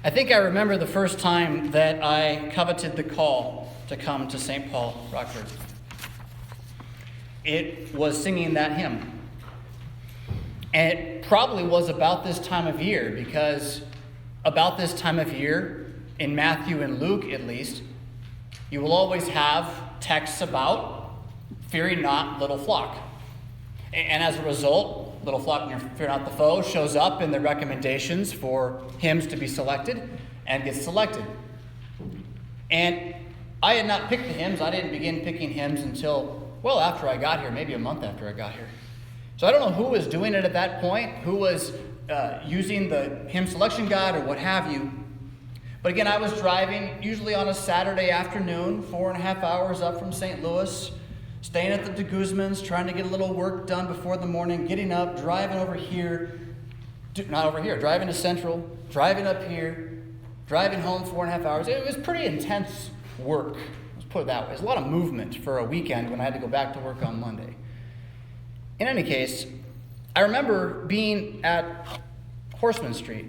I think I remember the first time that I coveted the call to come to St. Paul, Rockford. It was singing that hymn. And it probably was about this time of year, because about this time of year, in Matthew and Luke at least, you will always have texts about fearing not, little flock. And as a result, little flock, fear not the foe, shows up in the recommendations for hymns to be selected and gets selected. And I had not picked the hymns. I didn't begin picking hymns until, well, after I got here, maybe a month after I got here. So I don't know who was doing it at that point, who was using the hymn selection guide or what have you. But again, I was driving, usually on a Saturday afternoon, 4.5 hours up from St. Louis, staying at the de Guzman's, trying to get a little work done before the morning, getting up, driving over here, driving to Central, driving up here, driving home 4.5 hours. It was pretty intense work, let's put it that way. It was a lot of movement for a weekend when I had to go back to work on Monday. In any case, I remember being at Horseman Street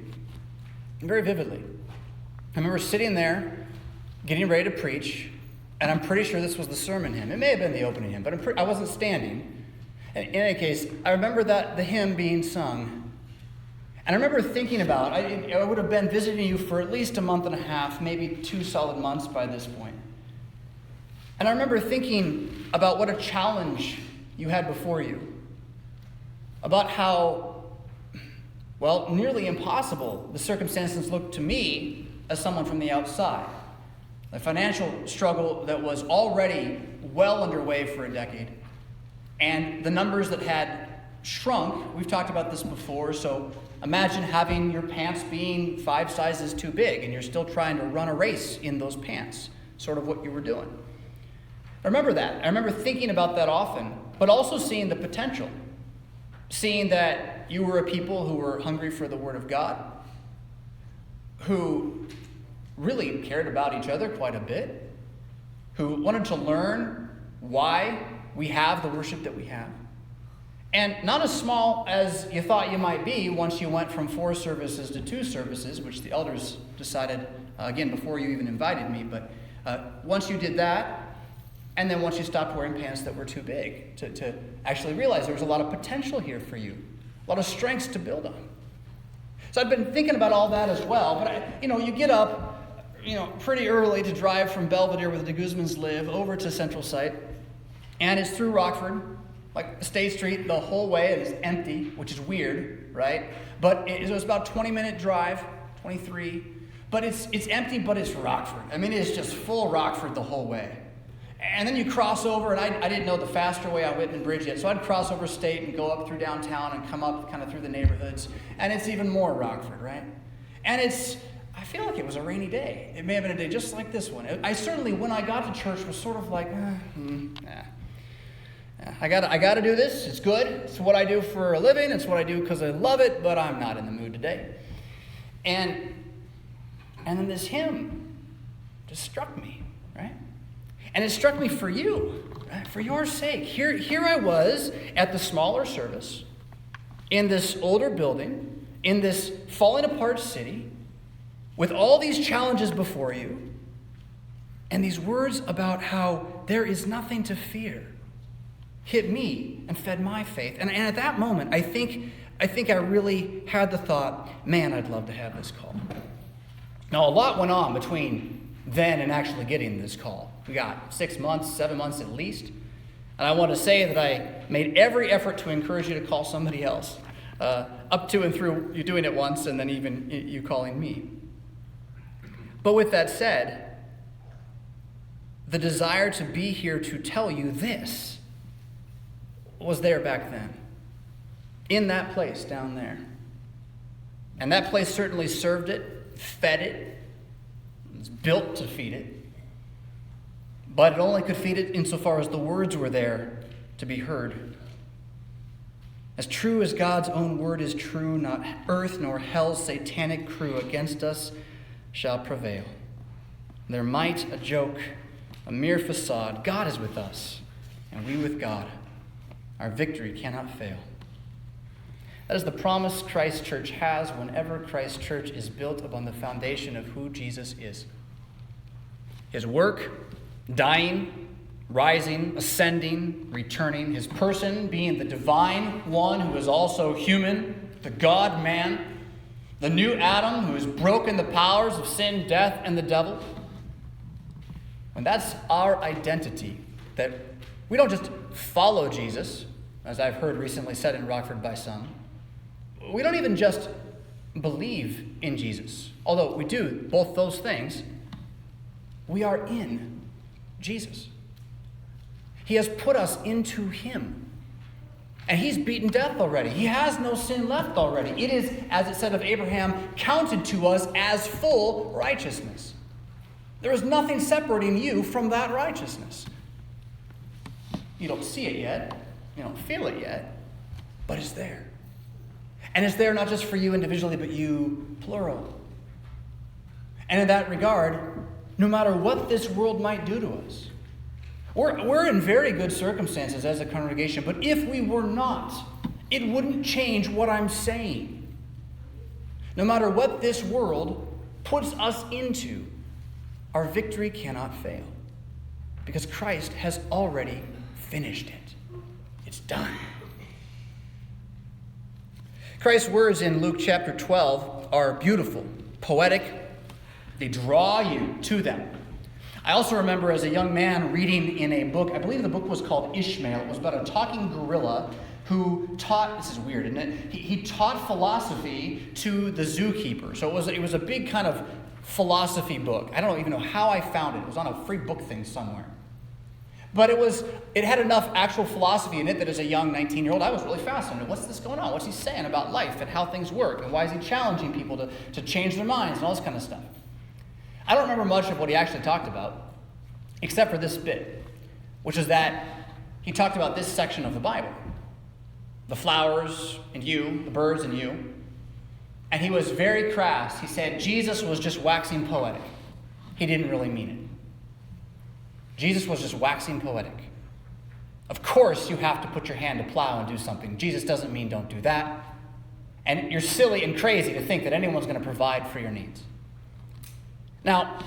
very vividly. I remember sitting there, getting ready to preach, and I'm pretty sure this was the sermon hymn. It may have been the opening hymn, but I wasn't standing. And in any case, I remember that the hymn being sung. And I remember thinking about, I would have been visiting you for at least a month and a half, maybe 2 solid months by this point. And I remember thinking about what a challenge you had before you. About how, well, nearly impossible the circumstances looked to me as someone from the outside. The financial struggle that was already well underway for a decade. And the numbers that had shrunk, we've talked about this before, so imagine having your pants being 5 sizes too big and you're still trying to run a race in those pants, sort of what you were doing. I remember that. I remember thinking about that often, but also seeing the potential. Seeing that you were a people who were hungry for the Word of God, who really cared about each other quite a bit, who wanted to learn why we have the worship that we have. And not as small as you thought you might be once you went from 4 services to 2 services, which the elders decided, again, before you even invited me, but once you did that, and then once you stopped wearing pants that were too big, to actually realize there was a lot of potential here for you, a lot of strengths to build on. So I've been thinking about all that as well, but you get up, pretty early to drive from Belvedere, where the de Guzmans live, over to Central Site, and it's through Rockford, like State Street the whole way. It is empty, which is weird, right? But it was about a 20-minute drive, 23, but it's empty, but it's Rockford. I mean, it's just full Rockford the whole way. And then you cross over, and I didn't know the faster way on Whitman Bridge yet, so I'd cross over State and go up through downtown and come up kind of through the neighborhoods, and it's even more Rockford, right? And I feel like it was a rainy day. It may have been a day just like this one. I certainly, when I got to church, was sort of like, I got to do this. It's good. It's what I do for a living. It's what I do because I love it, but I'm not in the mood today. And then this hymn just struck me, right? And it struck me for you, right? For your sake. Here I was at the smaller service, in this older building, in this falling apart city, with all these challenges before you, and these words about how there is nothing to fear hit me and fed my faith. And at that moment, I think I really had the thought, man, I'd love to have this call. Now, a lot went on between then and actually getting this call. We got 6 months, 7 months at least. And I want to say that I made every effort to encourage you to call somebody else, up to and through you doing it once and then even you calling me. But with that said, the desire to be here to tell you this was there back then, in that place down there. And that place certainly served it, fed it, it was built to feed it. But it only could feed it insofar as the words were there to be heard. As true as God's own word is true, not earth nor hell's satanic crew against us shall prevail. Their might a joke, a mere facade. God is with us, and we with God. Our victory cannot fail. That is the promise Christ Church has whenever Christ Church is built upon the foundation of who Jesus is. His work, dying, rising, ascending, returning, his person being the divine one who is also human, the God-man, the new Adam who has broken the powers of sin, death, and the devil. And that's our identity, that we don't just follow Jesus, as I've heard recently said in Rockford by some. We don't even just believe in Jesus, although we do both those things. We are in Jesus. He has put us into him. And he's beaten death already. He has no sin left already. It is, as it said of Abraham, counted to us as full righteousness. There is nothing separating you from that righteousness. You don't see it yet. You don't feel it yet. But it's there. And it's there not just for you individually, but you plural. And in that regard, no matter what this world might do to us, we're in very good circumstances as a congregation, but if we were not, it wouldn't change what I'm saying. No matter what this world puts us into, our victory cannot fail, because Christ has already finished it. It's done. Christ's words in Luke chapter 12 are beautiful, poetic. They draw you to them. I also remember as a young man reading in a book, I believe the book was called Ishmael. It was about a talking gorilla who taught, this is weird, isn't it? He taught philosophy to the zookeeper. So it was a big kind of philosophy book. I don't even know how I found it. It was on a free book thing somewhere. But it had enough actual philosophy in it that as a young 19-year-old, I was really fascinated. What's this going on? What's he saying about life and how things work? And why is he challenging people to change their minds and all this kind of stuff? I don't remember much of what he actually talked about, except for this bit, which is that he talked about this section of the Bible. The flowers and you, the birds and you. And he was very crass. He said Jesus was just waxing poetic. He didn't really mean it. Jesus was just waxing poetic. Of course, you have to put your hand to plow and do something. Jesus doesn't mean don't do that. And you're silly and crazy to think that anyone's going to provide for your needs. Now,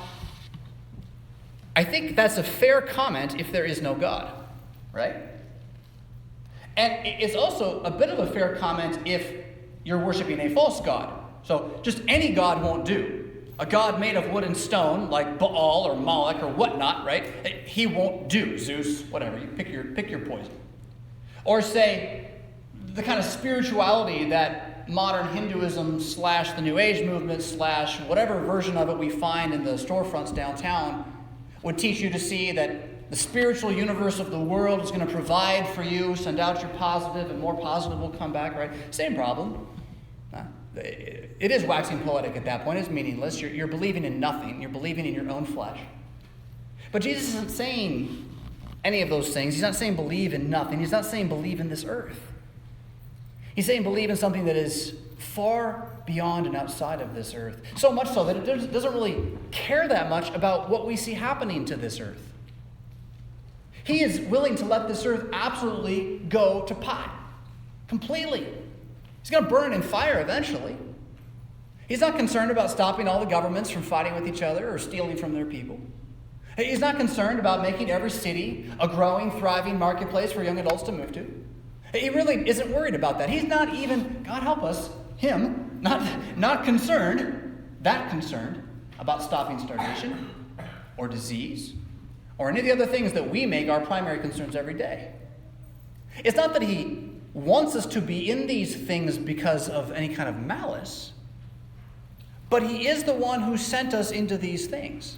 I think that's a fair comment if there is no God, right? And it's also a bit of a fair comment if you're worshiping a false god. So just any god won't do. A god made of wood and stone, like Baal or Moloch or whatnot, right? He won't do. Zeus, whatever. You pick your poison. Or say the kind of spirituality that modern Hinduism / the New Age movement / whatever version of it we find in the storefronts downtown would teach you to see that the spiritual universe of the world is going to provide for you, send out your positive, and more positive will come back, right? Same problem. It is waxing poetic at that point. It's meaningless. You're believing in nothing. You're believing in your own flesh. But Jesus isn't saying any of those things. He's not saying believe in nothing. He's not saying believe in this earth. He's saying believe in something that is far beyond and outside of this earth. So much so that it doesn't really care that much about what we see happening to this earth. He is willing to let this earth absolutely go to pot. Completely. He's going to burn it in fire eventually. He's not concerned about stopping all the governments from fighting with each other or stealing from their people. He's not concerned about making every city a growing, thriving marketplace for young adults to move to. He really isn't worried about that. He's not even, God help us, him, not concerned about stopping starvation or disease or any of the other things that we make our primary concerns every day. It's not that he wants us to be in these things because of any kind of malice, but he is the one who sent us into these things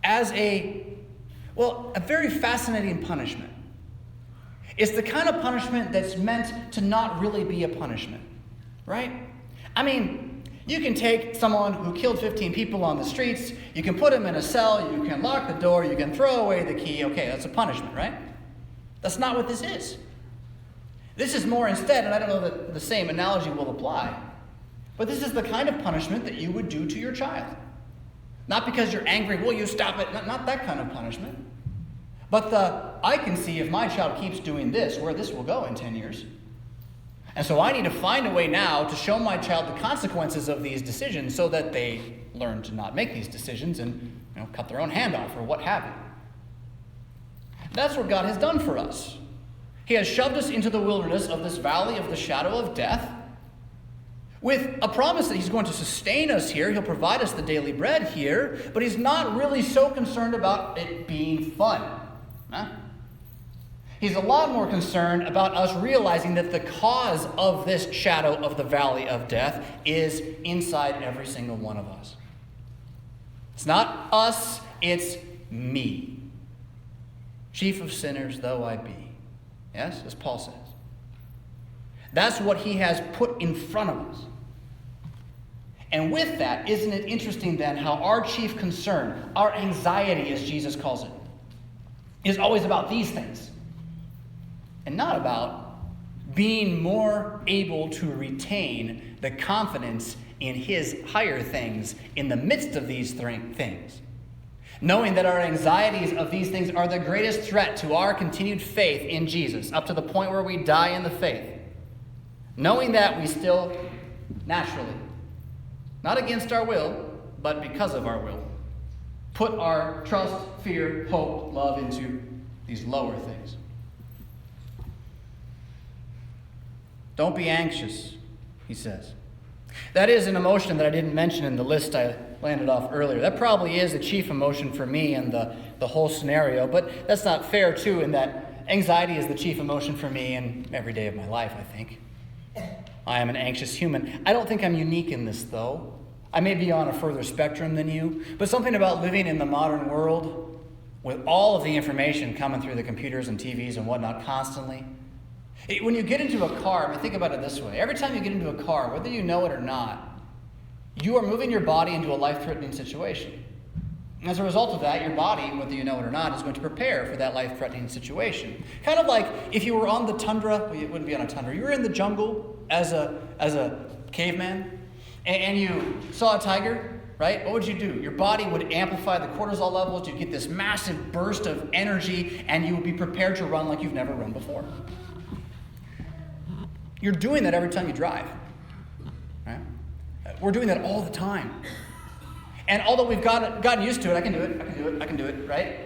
as a very fascinating punishment. It's the kind of punishment that's meant to not really be a punishment, right? I mean, you can take someone who killed 15 people on the streets, you can put him in a cell, you can lock the door, you can throw away the key. Okay, that's a punishment, right? That's not what this is. This is more instead, and I don't know that the same analogy will apply, but this is the kind of punishment that you would do to your child. Not because you're angry, will you stop it? Not that kind of punishment. But I can see if my child keeps doing this, where this will go in 10 years. And so I need to find a way now to show my child the consequences of these decisions so that they learn to not make these decisions and cut their own hand off or what have you. That's what God has done for us. He has shoved us into the wilderness of this valley of the shadow of death with a promise that he's going to sustain us here. He'll provide us the daily bread here, but he's not really so concerned about it being fun. Huh? He's a lot more concerned about us realizing that the cause of this shadow of the valley of death is inside every single one of us. It's not us, it's me. Chief of sinners though I be. Yes, as Paul says. That's what he has put in front of us. And with that, isn't it interesting then how our chief concern, our anxiety as Jesus calls it, is always about these things. And not about being more able to retain the confidence in his higher things in the midst of these things. Knowing that our anxieties of these things are the greatest threat to our continued faith in Jesus, up to the point where we die in the faith. Knowing that we still, naturally, not against our will, but because of our will, put our trust, fear, hope, love into these lower things. Don't be anxious, he says. That is an emotion that I didn't mention in the list I landed off earlier. That probably is the chief emotion for me in the whole scenario, but that's not fair, too, in that anxiety is the chief emotion for me in every day of my life, I think. I am an anxious human. I don't think I'm unique in this, though. I may be on a further spectrum than you, but something about living in the modern world with all of the information coming through the computers and TVs and whatnot constantly. When you get into a car, think about it this way. Every time you get into a car, whether you know it or not, you are moving your body into a life-threatening situation. And as a result of that, your body, whether you know it or not, is going to prepare for that life-threatening situation. Kind of like if you were on the tundra, well, you wouldn't be on a tundra. You were in the jungle as a caveman, and you saw a tiger, right? What would you do? Your body would amplify the cortisol levels. You'd get this massive burst of energy, and you would be prepared to run like you've never run before. You're doing that every time you drive. Right? We're doing that all the time. And although we've gotten used to it, I can do it, right?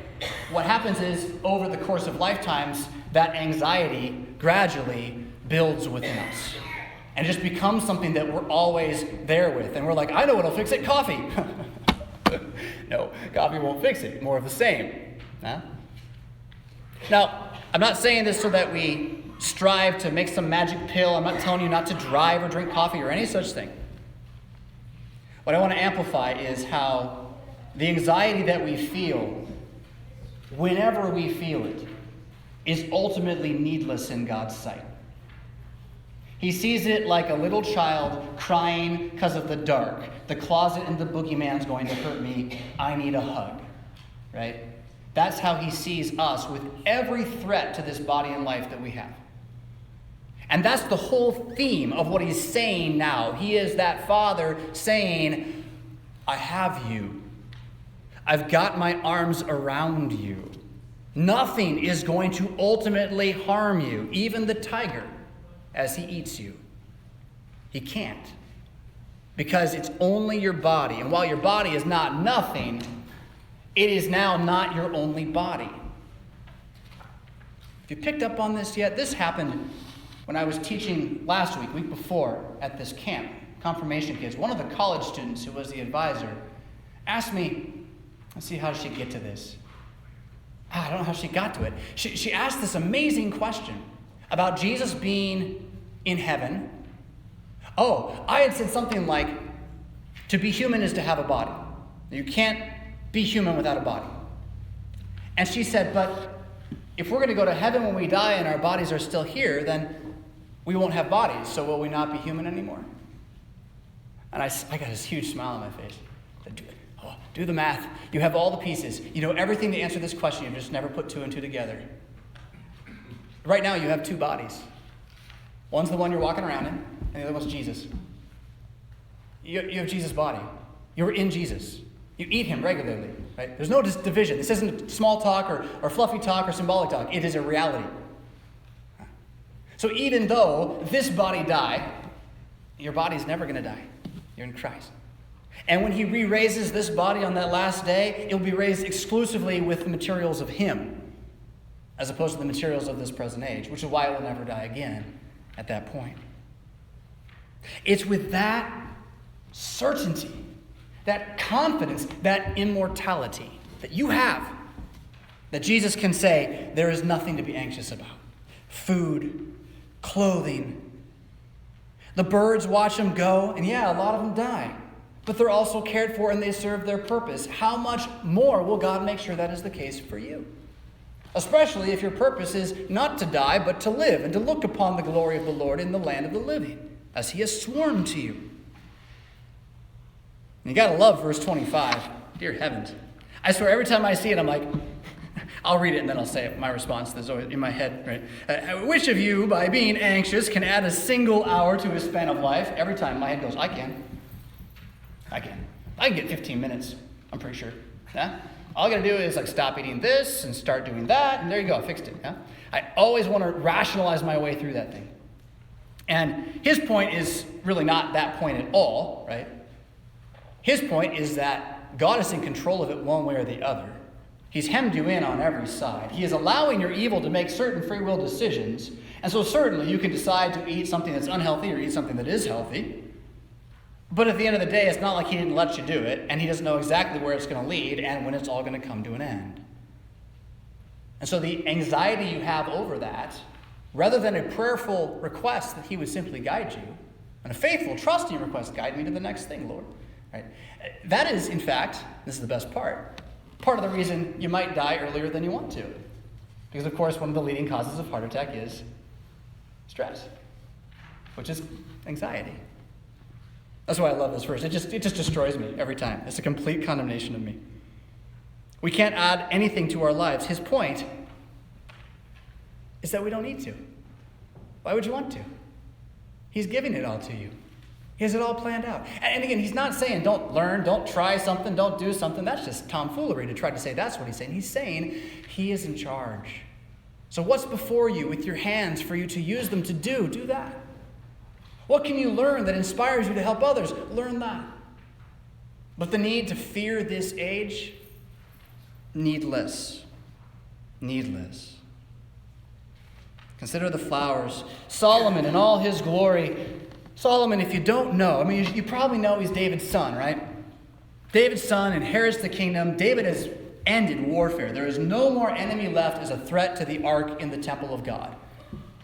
What happens is, over the course of lifetimes, that anxiety gradually builds within us. And it just becomes something that we're always there with. And we're like, I know what'll fix it, coffee. No, coffee won't fix it. More of the same. Huh? Now, I'm not saying this so that we strive to make some magic pill. I'm not telling you not to drive or drink coffee or any such thing. What I want to amplify is how the anxiety that we feel, whenever we feel it, is ultimately needless in God's sight. He sees it like a little child crying because of the dark. The closet and the boogeyman's going to hurt me. I need a hug. Right? That's how he sees us with every threat to this body and life that we have. And that's the whole theme of what he's saying now. He is that father saying, I have you. I've got my arms around you. Nothing is going to ultimately harm you, even the tiger, as he eats you. He can't. Because it's only your body. And while your body is not nothing, it is now not your only body. If you picked up on this yet, this happened when I was teaching last week before, at this camp, confirmation kids. One of the college students who was the advisor asked me, let's see, how did she get to this? I don't know how she got to it. She asked this amazing question about Jesus being in heaven. Oh, I had said something like, to be human is to have a body. You can't be human without a body. And she said, but if we're going to go to heaven when we die and our bodies are still here, then we won't have bodies, so will we not be human anymore? And I got this huge smile on my face. I said, do the math. You have all the pieces. You know everything to answer this question. You've just never put two and two together. Right now, you have two bodies. One's the one you're walking around in, and the other one's Jesus. You have Jesus' body. You're in Jesus. You eat him regularly. Right? There's no division. This isn't small talk or fluffy talk or symbolic talk. It is a reality. So even though this body die, your body's never going to die. You're in Christ. And when he re-raises this body on that last day, it will be raised exclusively with the materials of him, as opposed to the materials of this present age, which is why it will never die again at that point. It's with that certainty, that confidence, that immortality that you have, that Jesus can say, there is nothing to be anxious about. Food, clothing. The birds watch them go, and yeah, a lot of them die. But they're also cared for and they serve their purpose. How much more will God make sure that is the case for you? Especially if your purpose is not to die, but to live and to look upon the glory of the Lord in the land of the living, as he has sworn to you. And you got to love verse 25. Dear heavens. I swear, every time I see it, I'm like, I'll read it and then I'll say it. My response is always in my head, right? Which of you, by being anxious, can add a single hour to his span of life? Every time my head goes, I can. I can get 15 minutes, I'm pretty sure. Yeah? All I got to do is stop eating this and start doing that, and there you go, I fixed it. Yeah? I always want to rationalize my way through that thing. And his point is really not that point at all, right? His point is that God is in control of it one way or the other. He's hemmed you in on every side. He is allowing your evil to make certain free will decisions. And so certainly you can decide to eat something that's unhealthy or eat something that is healthy. But at the end of the day, it's not like he didn't let you do it, and he doesn't know exactly where it's going to lead and when it's all going to come to an end. And so the anxiety you have over that, rather than a prayerful request that he would simply guide you, and a faithful, trusting request, guide me to the next thing, Lord. Right? That is, in fact, this is the best part of the reason you might die earlier than you want to. Because, of course, one of the leading causes of heart attack is stress, which is anxiety. That's why I love this verse. It just destroys me every time. It's a complete condemnation of me. We can't add anything to our lives. His point is that we don't need to. Why would you want to? He's giving it all to you. He has it all planned out. And again, he's not saying don't learn, don't try something, don't do something. That's just tomfoolery to try to say that's what he's saying. He's saying he is in charge. So what's before you with your hands for you to use them to do? Do that. What can you learn that inspires you to help others? Learn that. But the need to fear this age? Needless. Needless. Consider the flowers. Solomon in all his glory. Solomon, if you don't know, you probably know he's David's son, right? David's son inherits the kingdom. David has ended warfare. There is no more enemy left as a threat to the ark in the temple of God.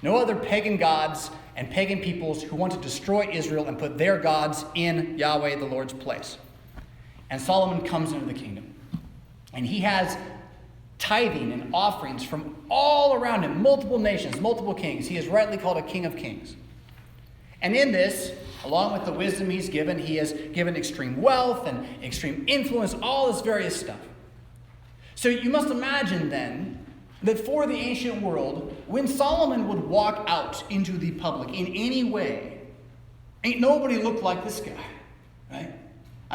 No other pagan gods and pagan peoples who want to destroy Israel and put their gods in Yahweh the Lord's place. And Solomon comes into the kingdom. And he has tithing and offerings from all around him, multiple nations, multiple kings. He is rightly called a king of kings. And in this, along with the wisdom he's given, he has given extreme wealth and extreme influence, all this various stuff. So you must imagine then that for the ancient world, when Solomon would walk out into the public in any way, ain't nobody looked like this guy, right?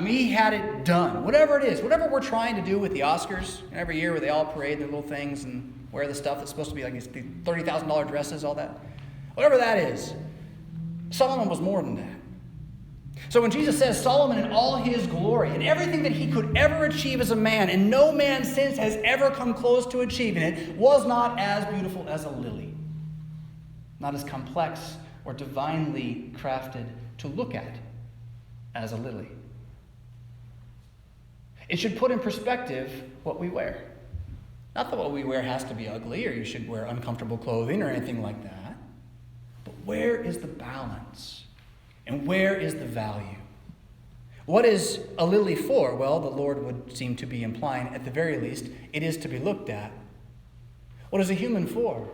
He had it done. Whatever it is, whatever we're trying to do with the Oscars, every year where they all parade their little things and wear the stuff that's supposed to be like these $30,000 dresses, all that. Whatever that is, Solomon was more than that. So when Jesus says Solomon in all his glory and everything that he could ever achieve as a man, and no man since has ever come close to achieving it, was not as beautiful as a lily, not as complex or divinely crafted to look at as a lily. It should put in perspective what we wear. Not that what we wear has to be ugly or you should wear uncomfortable clothing or anything like that. But where is the balance? And where is the value? What is a lily for? Well, the Lord would seem to be implying, at the very least, it is to be looked at. What is a human for?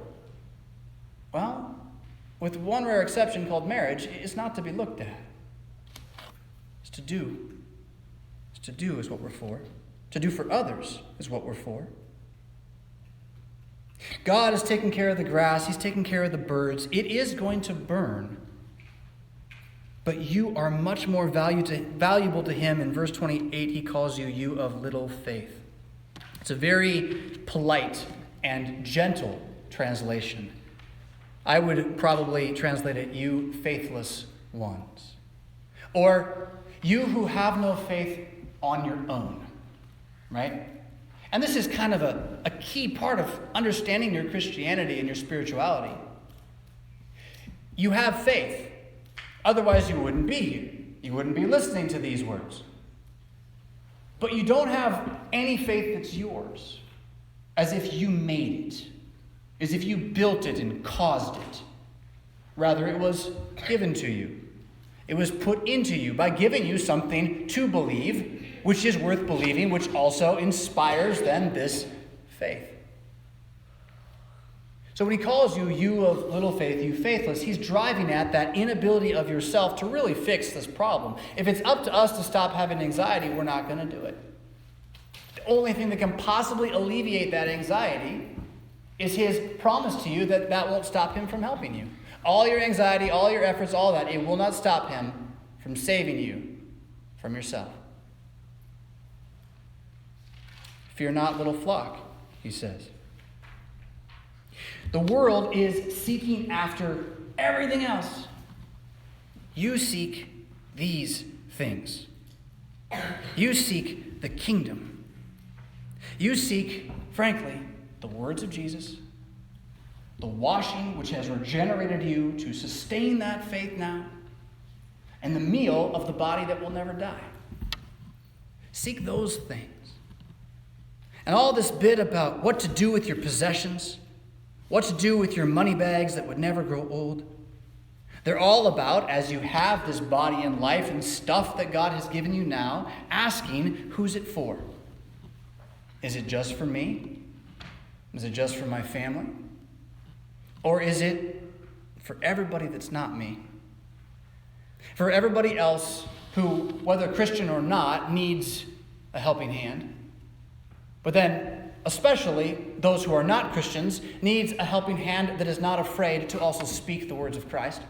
Well, with one rare exception called marriage, it's not to be looked at. It's to do. It's to do is what we're for. To do for others is what we're for. God is taking care of the grass. He's taking care of the birds. It is going to burn. But you are much more valuable to him. In verse 28, he calls you of little faith. It's a very polite and gentle translation. I would probably translate it, you faithless ones. Or you who have no faith on your own, right? And this is kind of a key part of understanding your Christianity and your spirituality. You have faith. Otherwise, you wouldn't be here. You wouldn't be listening to these words. But you don't have any faith that's yours, as if you made it, as if you built it and caused it. Rather, it was given to you. It was put into you by giving you something to believe, which is worth believing, which also inspires then this faith. So when he calls you, you of little faith, you faithless, he's driving at that inability of yourself to really fix this problem. If it's up to us to stop having anxiety, we're not going to do it. The only thing that can possibly alleviate that anxiety is his promise to you that that won't stop him from helping you. All your anxiety, all your efforts, all that, it will not stop him from saving you from yourself. Fear not, little flock, he says. The world is seeking after everything else. You seek these things. You seek the kingdom. You seek, frankly, the words of Jesus, the washing which has regenerated you to sustain that faith now, and the meal of the body that will never die. Seek those things. And all this bit about what to do with your possessions, what to do with your money bags that would never grow old, they're all about, as you have this body and life and stuff that God has given you now, asking, who's it for? Is it just for me? Is it just for my family? Or is it for everybody that's not me? For everybody else who, whether Christian or not, needs a helping hand. But then, especially those who are not Christians, needs a helping hand that is not afraid to also speak the words of Christ.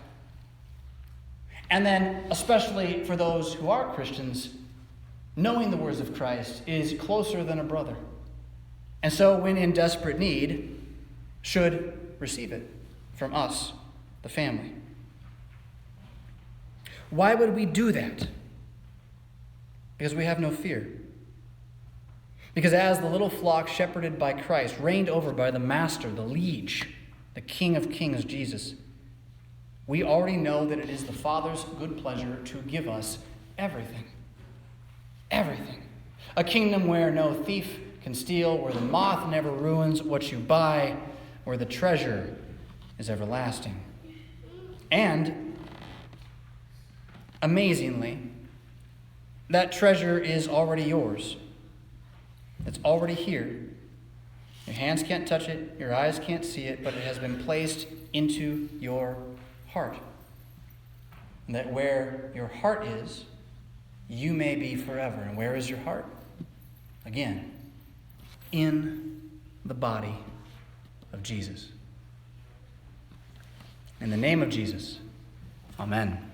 And then, especially for those who are Christians, knowing the words of Christ is closer than a brother. And so, when in desperate need, should receive it from us, the family. Why would we do that? Because we have no fear. Because as the little flock shepherded by Christ, reigned over by the Master, the liege, the King of Kings, Jesus, we already know that it is the Father's good pleasure to give us everything. Everything. A kingdom where no thief can steal, where the moth never ruins what you buy, where the treasure is everlasting. And, amazingly, that treasure is already yours. It's already here. Your hands can't touch it, your eyes can't see it, but it has been placed into your heart. And that where your heart is, you may be forever. And where is your heart? Again, in the body of Jesus. In the name of Jesus, amen.